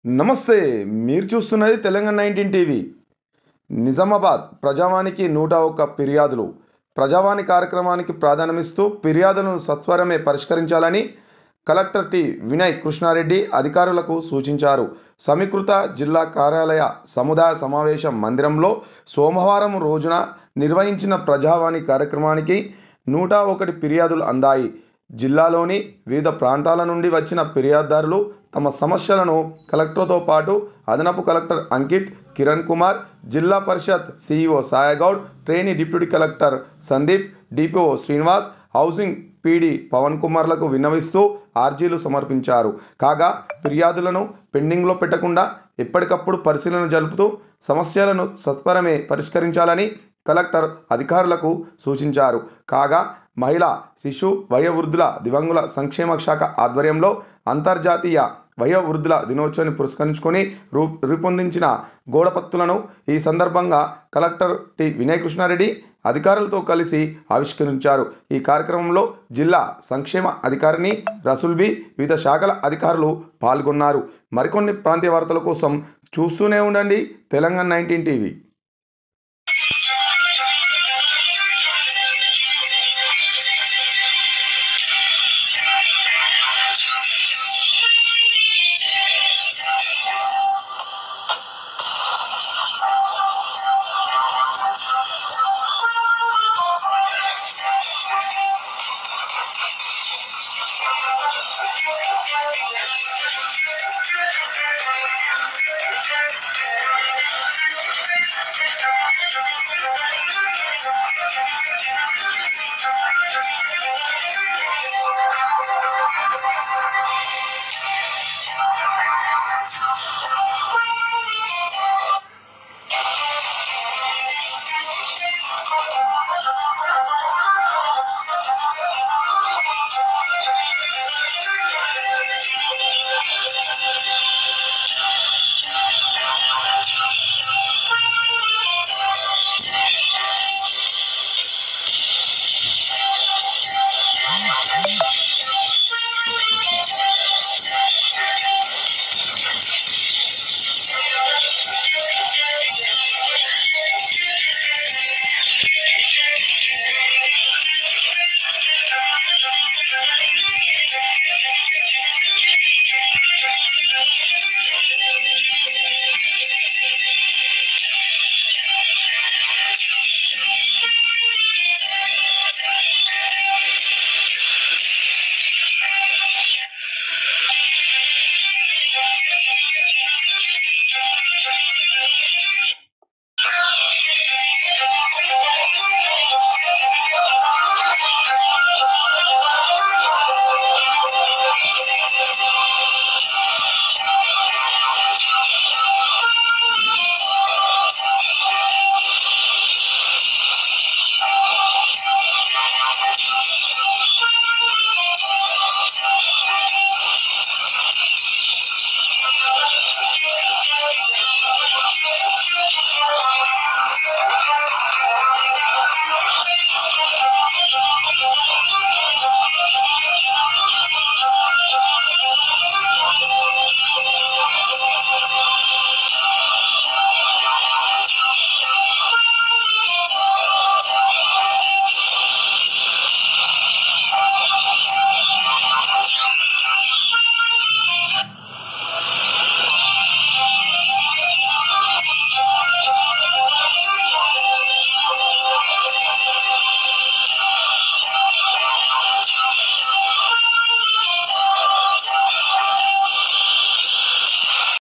నమస్తే. మీరు చూస్తున్నది తెలంగాణ 19 టీవీ. నిజామాబాద్ ప్రజావానికి 101 ఫిర్యాదులు. ప్రజావాణి కార్యక్రమానికి ప్రాధాన్యమిస్తూ ఫిర్యాదులను సత్వరమే పరిష్కరించాలని కలెక్టర్ టి. వినయ్ కృష్ణారెడ్డి అధికారులకు సూచించారు. సమీకృత జిల్లా కార్యాలయ సముదాయ సమావేశ మందిరంలో సోమవారం రోజున నిర్వహించిన ప్రజావాణి కార్యక్రమానికి 101 ఫిర్యాదులు అందాయి. జిల్లాలోని వివిధ ప్రాంతాల నుండి వచ్చిన ఫిర్యాదుదారులు తమ సమస్యలను కలెక్టర్తో పాటు అదనపు collector Ankit, Kiran Kumar, Zilla Parishad CEO Sayagoud, trainee deputy collector Sandeep, DPO Srinivas, housing PD Pavan కుమార్లకు విన్నవిస్తూ ఆర్జీలు సమర్పించారు. కాగా ఫిర్యాదులను పెండింగ్లో పెట్టకుండా ఎప్పటికప్పుడు పరిశీలన జరుపుతూ సమస్యలను సత్వరమే పరిష్కరించాలని కలెక్టర్ అధికారులకు సూచించారు. కాగా మహిళా శిశు వయోవృద్ధుల దివ్యాంగుల సంక్షేమ శాఖ ఆధ్వర్యంలో అంతర్జాతీయ వయోవృద్ధుల దినోత్సవాన్ని పురస్కరించుకొని రూపొందించిన గోడపత్తులను ఈ సందర్భంగా కలెక్టర్ టి. వినయ్ కృష్ణారెడ్డి అధికారులతో కలిసి ఆవిష్కరించారు. ఈ కార్యక్రమంలో జిల్లా సంక్షేమ అధికారిని రసూల్బీ, వివిధ శాఖల అధికారులు పాల్గొన్నారు. మరికొన్ని ప్రాంతీయ వార్తల కోసం చూస్తూనే ఉండండి తెలంగాణ 19 టీవీ.